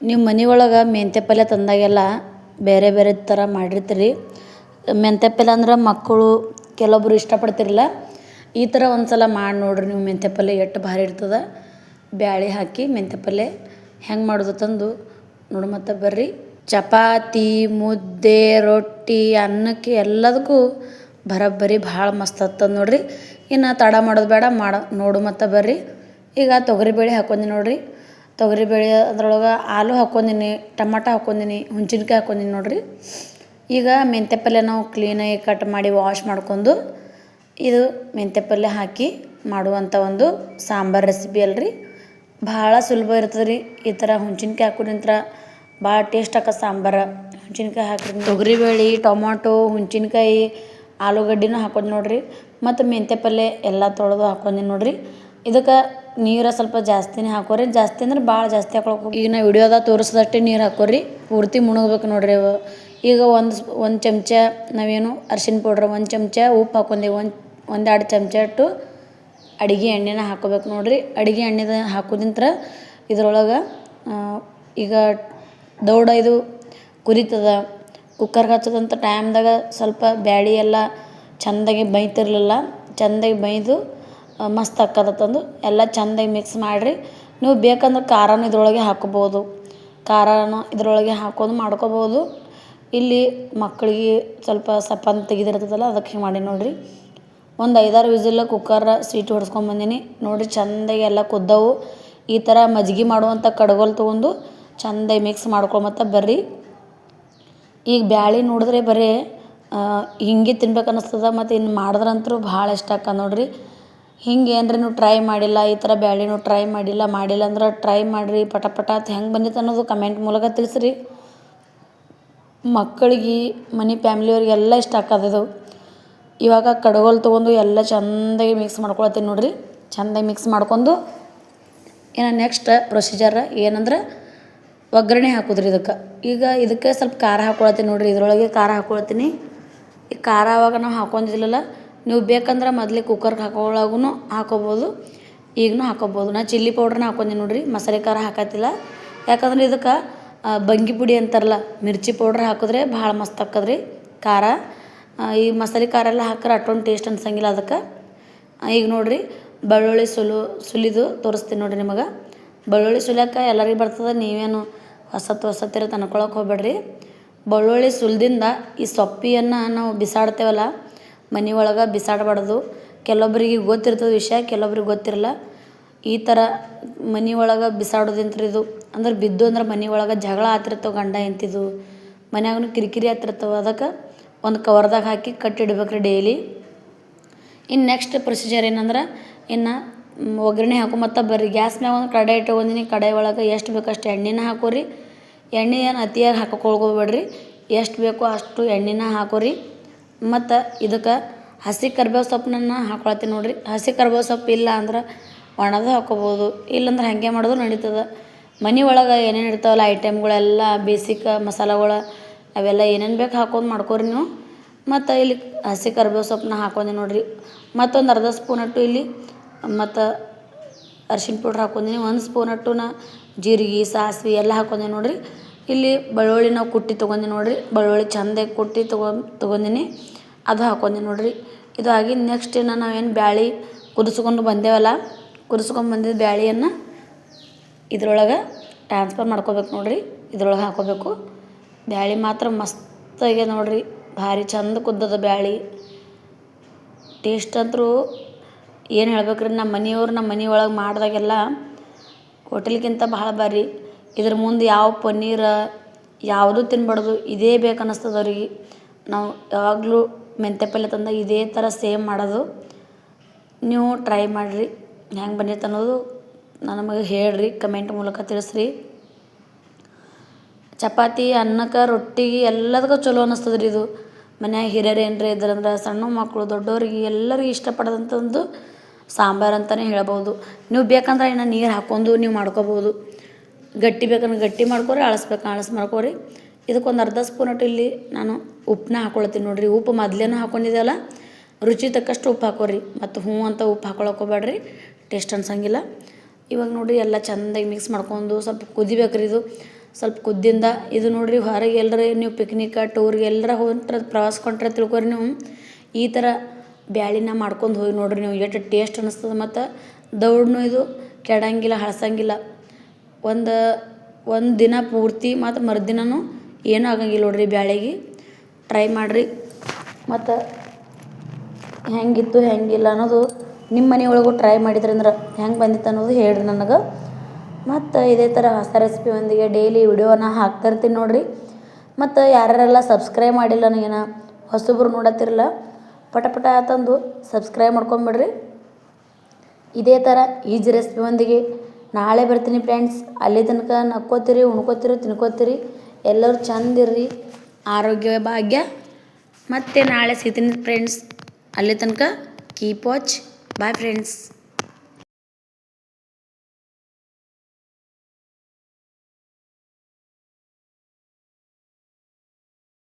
ನೀವು ಮನೆ ಒಳಗೆ ಮೆಂತ್ಯ ಪಲ್ಯ ತಂದಾಗೆಲ್ಲ ಬೇರೆ ಬೇರೆ ಥರ ಮಾಡಿರ್ತೀರಿ. ಮೆಂತ್ಯ ಪಲ್ಯ ಅಂದ್ರೆ ಮಕ್ಕಳು ಕೆಲವೊಬ್ರು ಇಷ್ಟಪಡ್ತಿರಲ್ಲ. ಈ ಥರ ಒಂದು ಸಲ ಮಾಡಿ ನೋಡ್ರಿ ನೀವು. ಮೆಂತ್ಯ ಪಲ್ಯ ಎಷ್ಟು ಭಾರಿ ಇರ್ತದೆ. ಬ್ಯಾಳೆ ಹಾಕಿ ಮೆಂತ್ಯ ಪಲ್ಯ ಹೆಂಗೆ ಮಾಡೋದು ತಂದು ನೋಡಿ. ಮತ್ತು ಬರ್ರಿ, ಚಪಾತಿ, ಮುದ್ದೆ, ರೊಟ್ಟಿ, ಅನ್ನಕ್ಕೆ ಎಲ್ಲದಕ್ಕೂ ಬರೋಬ್ಬರಿ ಭಾಳ ಮಸ್ತ್ ಆಗ್ತದೆ ನೋಡ್ರಿ. ಇನ್ನು ತಡ ಮಾಡೋದು ಬೇಡ, ನೋಡು. ಮತ್ತು ಬರ್ರಿ, ಈಗ ತೊಗರಿಬೇಳೆ ಹಾಕ್ಕೊಂಡಿ ನೋಡ್ರಿ. ತೊಗರಿಬೇಳೆ ಅದ್ರೊಳಗೆ ಆಲೂ ಹಾಕ್ಕೊಂದಿನಿ, ಟಮಾಟ ಹಾಕ್ಕೊಂದಿನಿ, ಹುಣ್ಸಿನ್ಕಾಯಿ ಹಾಕ್ಕೊಂದಿನಿ ನೋಡ್ರಿ. ಈಗ ಮೆಂತ್ಯ ಪಲ್ಯ ನಾವು ಕ್ಲೀನಾಗಿ ಕಟ್ ಮಾಡಿ ವಾಶ್ ಮಾಡ್ಕೊಂಡು ಇದು ಮೆಂತ್ಯ ಪಲ್ಯ ಹಾಕಿ ಮಾಡುವಂಥ ಒಂದು ಸಾಂಬಾರು ರೆಸಿಪಿ ಅಲ್ರಿ. ಭಾಳ ಸುಲಭ ಇರ್ತದೆ ರೀ. ಈ ಥರ ಹುಣ್ಸಿನ್ಕಾಯಿ ಹಾಕೋದ್ರಿಂತ ಭಾಳ ಟೇಸ್ಟ್ ಆಕತ್ತೆ ಸಾಂಬಾರು. ಹುಣ್ಸಿನ್ಕಾಯಿ ಹಾಕ್ರಿ. ತೊಗರಿಬೇಳೆ, ಟೊಮಾಟೊ, ಹುಣ್ಸಿನ್ಕಾಯಿ, ಆಲೂಗಡ್ಡಿನೂ ಹಾಕೋದು ನೋಡ್ರಿ. ಮತ್ತು ಮೆಂತ್ಯ ಪಲ್ಯ ಎಲ್ಲ ತೊಳೆದು ಹಾಕ್ಕೊಂದಿನಿ ನೋಡ್ರಿ. ಇದಕ್ಕೆ ನೀರು ಸ್ವಲ್ಪ ಜಾಸ್ತಿನೇ ಹಾಕೋರಿ. ಜಾಸ್ತಿ ಅಂದ್ರೆ ಭಾಳ ಜಾಸ್ತಿ ಹಾಕೊಳಕ್ಕೆ. ಈಗ ನಾವು ವಿಡಿಯೋದಾಗ ತೋರಿಸಿದಷ್ಟೇ ನೀರು ಹಾಕೋರಿ. ಪೂರ್ತಿ ಮುಳುಗಬೇಕು ನೋಡ್ರಿ ಅವು. ಈಗ ಒಂದು ಚಮಚ ನಾವೇನು ಅರ್ಶಿಣ ಪೌಡ್ರ್, 1 ಚಮಚ ಉಪ್ಪು ಹಾಕ್ಕೊಂಡಿ, ಒಂದೆರಡು ಚಮಚ ಅಷ್ಟು ಅಡುಗೆ ಎಣ್ಣೆನ ಹಾಕೋಬೇಕು ನೋಡ್ರಿ. ಅಡುಗೆ ಎಣ್ಣೆದ ಹಾಕೋದಿಂತ್ರ ಇದ್ರೊಳಗೆ ಈಗ ದೌಡ ಇದು ಕುರಿತದ. ಕುಕ್ಕರ್ಗೆ ಹಚ್ಚೋದಂಥ ಟೈಮ್ದಾಗ ಸ್ವಲ್ಪ ಬ್ಯಾಳೆ ಎಲ್ಲ ಚೆಂದಾಗಿ ಬೈತಿರ್ಲಿಲ್ಲ. ಚೆಂದಾಗಿ ಬೈದು ಮಸ್ತ್ ಹಾಕದತ್ತಂದು ಎಲ್ಲ ಚೆಂದಾಗಿ ಮಿಕ್ಸ್ ಮಾಡಿರಿ. ನೀವು ಬೇಕಂದ್ರೆ ಖಾರನೂ ಇದ್ರೊಳಗೆ ಹಾಕೋಬೋದು. ಖಾರನೂ ಇದ್ರೊಳಗೆ ಹಾಕೊಂಡು ಮಾಡ್ಕೋಬೋದು. ಇಲ್ಲಿ ಮಕ್ಕಳಿಗೆ ಸ್ವಲ್ಪ ಸಪ್ಪಂದು ತೆಗೆದಿರ್ತದಲ್ಲ, ಅದಕ್ಕೆ ಹಿಂಗೆ ಮಾಡಿ ನೋಡಿರಿ. ಒಂದು 5-6 ವಿಸಿಲ್ ಕುಕ್ಕರ್ ಸೀಟಿ ಹೊಡ್ಸ್ಕೊಂಬಂದಿನಿ ನೋಡಿರಿ. ಚೆಂದಾಗಿ ಎಲ್ಲ ಕುದ್ದವು. ಈ ಥರ ಮಜ್ಜಿಗೆ ಮಾಡುವಂಥ ಕಡ್ಗೋಲು ತೊಗೊಂಡು ಚೆಂದಾಗಿ ಮಿಕ್ಸ್ ಮಾಡ್ಕೊಳ್ಮತ್ತ ಬರ್ರಿ. ಈಗ ಬ್ಯಾಳೆ ನೋಡಿದ್ರೆ ಬರೀ ಹಿಂಗೆ ತಿನ್ಬೇಕು ಅನ್ನಿಸ್ತದ. ಮತ್ತು ಇನ್ನು ಮಾಡಿದ್ರಂತೂ ಭಾಳ ಇಷ್ಟ ಆಕ ನೋಡಿರಿ. ಹಿಂಗೆ ಏನ್ರಿ ನೀವು ಟ್ರೈ ಮಾಡಿಲ್ಲ, ಈ ಥರ ಬ್ಯಾಳೆನೂ ಟ್ರೈ ಮಾಡಿಲ್ಲ ಅಂದ್ರೆ ಟ್ರೈ ಮಾಡಿರಿ. ಪಟ ಹೆಂಗೆ ಬಂದಿತ್ತು ಅನ್ನೋದು ಕಮೆಂಟ್ ಮೂಲಕ ತಿಳಿಸ್ರಿ. ಮಕ್ಕಳಿಗೆ, ಮನೆ ಫ್ಯಾಮಿಲಿಯವ್ರಿಗೆಲ್ಲ ಇಷ್ಟ ಆಕದಿದು. ಇವಾಗ ಕಡ್ಗೋಲು ತೊಗೊಂಡು ಎಲ್ಲ ಚೆಂದಾಗಿ ಮಿಕ್ಸ್ ಮಾಡ್ಕೊಳತ್ತೀನಿ ನೋಡಿರಿ. ಚೆಂದಾಗಿ ಮಿಕ್ಸ್ ಮಾಡ್ಕೊಂಡು ಇನ್ನು ನೆಕ್ಸ್ಟ್ ಪ್ರೊಸೀಜರ್ ಏನಂದ್ರೆ ಒಗ್ಗರಣೆ ಹಾಕೋದ್ರಿ ಇದಕ್ಕೆ. ಈಗ ಇದಕ್ಕೆ ಸ್ವಲ್ಪ ಖಾರ ಹಾಕ್ಕೊಳತ್ತೀನಿ ನೋಡಿರಿ. ಇದ್ರೊಳಗೆ ಖಾರ ಹಾಕ್ಕೊಳತ್ತೀನಿ. ಈ ಖಾರ ಆವಾಗ ನಾವು ಹಾಕೊಂಡಿದ್ದಿಲ್ಲಲ್ಲ, ನೀವು ಬೇಕಂದ್ರೆ ಮೊದಲೇ ಕುಕ್ಕರ್ಗೆ ಹಾಕೊಳ್ಳಾಗೂ ಹಾಕೋಬೋದು, ಈಗಲೂ ಹಾಕೋಬೋದು. ನಾನು ಚಿಲ್ಲಿ ಪೌಡ್ರನ್ನ ಹಾಕ್ಕೊಂಡಿ ನೋಡಿರಿ. ಮಸಾಲೆ ಖಾರ ಹಾಕತ್ತಿಲ್ಲ. ಯಾಕಂದ್ರೆ ಇದಕ್ಕೆ ಬಂಗಿ ಪುಡಿ ಅಂತಾರಲ್ಲ, ಮಿರ್ಚಿ ಪೌಡ್ರ್ ಹಾಕಿದ್ರೆ ಭಾಳ ಮಸ್ತ್ ಆಕ್ಕದ್ರಿ ಖಾರ. ಈ ಮಸಾಲೆ ಖಾರ ಎಲ್ಲ ಹಾಕಿದ್ರೆ ಅಷ್ಟೊಂದು ಟೇಸ್ಟ್ ಅನ್ಸಂಗಿಲ್ಲ ಅದಕ್ಕೆ. ಈಗ ನೋಡಿರಿ, ಬೆಳ್ಳುಳ್ಳಿ ಸುಲಿದು ತೋರಿಸ್ತೀನಿ ನೋಡಿರಿ ನಿಮಗೆ. ಬೆಳ್ಳುಳ್ಳಿ ಸುಲಿಯೋಕೆ ಎಲ್ಲರಿಗೆ ಬರ್ತದೆ. ನೀವೇನು ಹೊಸತ್ತಿರ ಅನ್ಕೊಳಕ್ಕೆ ಹೋಗ್ಬೇಡ್ರಿ. ಬೆಳ್ಳುಳ್ಳಿ ಸುಲಿದಿಂದ ಈ ಸೊಪ್ಪಿಯನ್ನು ನಾವು ಬಿಸಾಡ್ತೇವಲ್ಲ, ಮನೆ ಒಳಗೆ ಬಿಸಾಡಬಾರ್ದು. ಕೆಲವೊಬ್ರಿಗೆ ಗೊತ್ತಿರ್ತದೆ ವಿಷಯ, ಕೆಲವೊಬ್ರಿಗೆ ಗೊತ್ತಿರಲ್ಲ. ಈ ಥರ ಮನೆ ಒಳಗೆ ಬಿಸಾಡೋದಿಂತ ಇದು ಅಂದ್ರೆ ಬಿದ್ದು ಅಂದ್ರೆ ಮನೆ ಒಳಗೆ ಜಗಳ ಆತಿರ್ತವೆ, ಗಂಡ ಹೆಂಡ್ತಿದು ಮನ್ಯಾಗೂ ಕಿರಿಕಿರಿ ಆತಿರ್ತವೆ. ಅದಕ್ಕೆ ಒಂದು ಕವರ್ದಾಗ ಹಾಕಿ ಕಟ್ಟಿಡ್ಬೇಕ್ರಿ ಡೈಲಿ. ಇನ್ನು ನೆಕ್ಸ್ಟ್ ಪ್ರೊಸೀಜರ್ ಏನಂದ್ರೆ, ಇನ್ನು ಒಗ್ಗರಣೆ ಹಾಕೊಂಬತ್ತ ಬರ್ರಿ. ಗ್ಯಾಸ್ ಮ್ಯಾಗ ಒಂದು ಕಡಾಯಿ ಇಟ್ಕೊಂಡಿನಿ. ಕಡಾಯಿ ಒಳಗೆ ಎಷ್ಟು ಬೇಕೋ ಅಷ್ಟು ಎಣ್ಣೆನ ಹಾಕೋರಿ. ಎಣ್ಣೆ ಏನು ಅತಿಯಾಗಿ ಹಾಕೋಳ್ಕೊಬೇಡ್ರಿ. ಎಷ್ಟು ಬೇಕೋ ಅಷ್ಟು ಎಣ್ಣೆನ ಹಾಕೋರಿ. ಮತ್ತು ಇದಕ್ಕೆ ಹಸಿ ಕರ್ಬೇವು ಸೊಪ್ಪನ್ನ ಹಾಕೊಳತ್ತೀನಿ ನೋಡಿರಿ. ಹಸಿ ಕರ್ಬೇವು ಸೊಪ್ಪು ಇಲ್ಲ ಅಂದ್ರೆ ಒಣದು ಹಾಕೋಬೋದು, ಇಲ್ಲಾಂದ್ರೆ ಹಾಗೆ ಮಾಡೋದು ನಡೀತದೆ. ಮನೆ ಒಳಗೆ ಏನೇನು ಇರ್ತಾವಲ್ಲ ಐಟಮ್ಗಳೆಲ್ಲ, ಬೇಸಿಕ್ ಮಸಾಲೆಗಳು ಅವೆಲ್ಲ ಏನೇನು ಬೇಕು ಹಾಕೊಂಡು ಮಾಡ್ಕೊರಿ ನೀವು. ಮತ್ತು ಇಲ್ಲಿ ಹಸಿ ಕರ್ಬೇವು ಸೊಪ್ಪನ್ನ ಹಾಕೊಂಡಿ ನೋಡಿರಿ. ಮತ್ತೊಂದು ಅರ್ಧ ಸ್ಪೂನಟ್ಟು ಇಲ್ಲಿ ಮತ್ತು ಅರ್ಶಿಣ ಪೌಡ್ರ್ ಹಾಕ್ಕೊಂಡಿನಿ. 1 ಸ್ಪೂನಟ್ಟು ಜೀರಿಗೆ, ಸಾಸಿವೆ ಎಲ್ಲ ಹಾಕ್ಕೊಂಡೆ ನೋಡಿರಿ. ಇಲ್ಲಿ ಬೆಳ್ಳುಳ್ಳಿ ನಾವು ಕುಟ್ಟಿ ತೊಗೊಂಡು ನೋಡಿರಿ. ಬೆಳ್ಳುಳ್ಳಿ ಚೆಂದಾಗಿ ಕುಟ್ಟಿ ತೊಗೊಂಡಿನಿ, ಅದು ಹಾಕ್ಕೊಂಡೆ ನೋಡಿರಿ. ಇದು ಆಗಿ ನೆಕ್ಸ್ಟ್ ನಾವೇನು ಬ್ಯಾಳೆ ಕುದಿಸ್ಕೊಂಡು ಬಂದೇವಲ್ಲ, ಕುದಿಸ್ಕೊಂಡು ಬಂದಿದ್ದ ಬ್ಯಾಳೆಯನ್ನು ಇದ್ರೊಳಗೆ ಟ್ರಾನ್ಸ್ಫರ್ ಮಾಡ್ಕೋಬೇಕು ನೋಡಿರಿ. ಇದ್ರೊಳಗೆ ಹಾಕೋಬೇಕು. ಬ್ಯಾಳೆ ಮಾತ್ರ ಮಸ್ತಾಗೆ ನೋಡಿರಿ, ಭಾರಿ ಚಂದ ಕುದ್ದದ ಬ್ಯಾಳೆ. ಟೇಸ್ಟ್ ಅಂತೂ ಏನು ಹೇಳ್ಬೇಕ್ರಿ. ನಮ್ಮ ಮನೆ ಒಳಗೆ ಮಾಡಿದಾಗೆಲ್ಲ ಹೋಟೆಲ್ಗಿಂತ ಭಾಳ ಭಾರಿ. ಇದ್ರ ಮುಂದೆ ಯಾವ ಪನ್ನೀರ್ ಯಾವುದೂ ತಿನ್ಬಾರ್ದು, ಇದೇ ಬೇಕು ಅನ್ನಿಸ್ತದೆ ಅವ್ರಿಗೆ. ನಾವು ಯಾವಾಗಲೂ ಮೆಂತ್ಯ ಪಲ್ಯ ತಂದಾಗ ಇದೇ ಥರ ಸೇಮ್ ಮಾಡೋದು. ನೀವು ಟ್ರೈ ಮಾಡಿರಿ. ಹೆಂಗೆ ಬಂದಿತ್ತು ಅನ್ನೋದು ನಮಗೆ ಹೇಳ್ರಿ, ಕಮೆಂಟ್ ಮೂಲಕ ತಿಳಿಸ್ರಿ. ಚಪಾತಿ, ಅನ್ನಕ್ಕೆ, ರೊಟ್ಟಿಗೆ ಎಲ್ಲದಕ್ಕೂ ಚಲೋ ಅನ್ನಿಸ್ತದೆ ರೀ ಇದು. ಮನ್ಯಾಗ ಹಿರಿಯರು ಏನರೇ ಇದ್ರಂದ್ರೆ, ಸಣ್ಣ ಮಕ್ಕಳು ದೊಡ್ಡವ್ರಿಗೆ ಎಲ್ಲರಿಗೂ ಇಷ್ಟಪಡೋದಂಥ ಒಂದು ಸಾಂಬಾರು ಅಂತಲೇ ಹೇಳ್ಬೋದು. ನೀವು ಬೇಕಂದ್ರೆ ಇನ್ನು ನೀರು ಹಾಕ್ಕೊಂಡು ನೀವು ಮಾಡ್ಕೋಬೋದು. ಗಟ್ಟಿ ಬೇಕಂದ್ರೆ ಗಟ್ಟಿ ಮಾಡ್ಕೊರಿ, ಅಳಸ್ಬೇಕು ಮಾಡ್ಕೊರಿ. ಇದಕ್ಕೊಂದು ಅರ್ಧ ಸ್ಪೂನಟ್ಟು ಇಲ್ಲಿ ನಾನು ಉಪ್ಪನ್ನ ಹಾಕ್ಕೊಳ್ತೀನಿ ನೋಡಿರಿ. ಉಪ್ಪು ಮೊದಲೇನೂ ಹಾಕ್ಕೊಂಡಿದ್ದೆವಲ್ಲ, ರುಚಿ ತಕ್ಕಷ್ಟು ಉಪ್ಪು ಹಾಕೋರಿ. ಮತ್ತು ಅಂತ ಉಪ್ಪು ಹಾಕ್ಕೊಳಕ್ಕೆ ಹೋಗ್ಬೇಡ್ರಿ, ಟೇಸ್ಟ್ ಅನ್ಸಂಗಿಲ್ಲ. ಇವಾಗ ನೋಡಿರಿ ಎಲ್ಲ ಚೆಂದಾಗಿ ಮಿಕ್ಸ್ ಮಾಡ್ಕೊಂಡು ಸ್ವಲ್ಪ ಕುದಿಬೇಕ್ರಿ. ಇದು ಸ್ವಲ್ಪ ಕುದ್ದಿಂದ ಇದು ನೋಡಿರಿ ಹೊರಗೆ ಎಲ್ಲರ ನೀವು ಪಿಕ್ನಿಕ್ ಟೂರ್ಗೆ ಎಲ್ಲರ ಹೊಂಟ್ರೆ ಪ್ರವಾಸ ಕೊಂಟ್ರೆ ತಿಳ್ಕೊರಿ ನೀವು ಈ ಥರ ಬ್ಯಾಳಿನ ಮಾಡ್ಕೊಂಡು ಹೋಗಿ ನೋಡಿರಿ ನೀವು ಎಷ್ಟು ಟೇಸ್ಟ್ ಅನ್ನಿಸ್ತದೆ ಮತ್ತು ದೌಡ್ನು ಇದು ಕೆಡಂಗಿಲ್ಲ ಹಳಸಂಗಿಲ್ಲ ಒಂದು ದಿನ ಪೂರ್ತಿ ಮತ್ತು ಮರುದಿನನೂ ಏನೂ ಆಗಂಗಿಲ್ಲ ನೋಡಿರಿ ಬ್ಯಾಳಿಗೆ ಟ್ರೈ ಮಾಡಿರಿ ಮತ್ತು ಹೆಂಗಿತ್ತು ಹೆಂಗಿಲ್ಲ ಅನ್ನೋದು ನಿಮ್ಮ ಮನೆಯೊಳಗೂ ಟ್ರೈ ಮಾಡಿದ್ರಿ ಅಂದ್ರೆ ಹೆಂಗೆ ಬಂದಿತ್ತು ಅನ್ನೋದು ಹೇಳ್ರಿ ನನಗೆ ಮತ್ತು ಇದೇ ಥರ ಹೊಸ ರೆಸಿಪಿ ಒಂದಿಗೆ ಡೈಲಿ ವಿಡಿಯೋನ ಹಾಕ್ತಾಯಿರ್ತೀನಿ ನೋಡಿರಿ ಮತ್ತು ಯಾರ್ಯಾರೆಲ್ಲ ಸಬ್ಸ್ಕ್ರೈಬ್ ಮಾಡಿಲ್ಲ ನನಗೇನ ಹೊಸಬ್ರು ನೋಡತ್ತಿರಲ್ಲ ಪಟ ಪಟ ತಂದು ಸಬ್ಸ್ಕ್ರೈಬ್ ಮಾಡ್ಕೊಂಬಿಡ್ರಿ ಇದೇ ಥರ ಈಜಿ ರೆಸಿಪಿ ಒಂದಿಗೆ ನಾಳೆ ಬರ್ತೀನಿ ಫ್ರೆಂಡ್ಸ್ ಅಲ್ಲಿ ತನಕ ನಕ್ಕೋತೀರಿ ಉಣ್ಕೋತೀರಿ ತಿನ್ಕೋತೀರಿ ಎಲ್ಲರೂ ಚಂದಿರ್ರಿ ಆರೋಗ್ಯ ಭಾಗ್ಯ ಮತ್ತೆ ನಾಳೆ ಸಿಗ್ತೀನಿ ಫ್ರೆಂಡ್ಸ್ ಅಲ್ಲಿ ತನಕ ಕೀಪ್ ವಾಚ್ ಬಾಯ್ ಫ್ರೆಂಡ್ಸ್.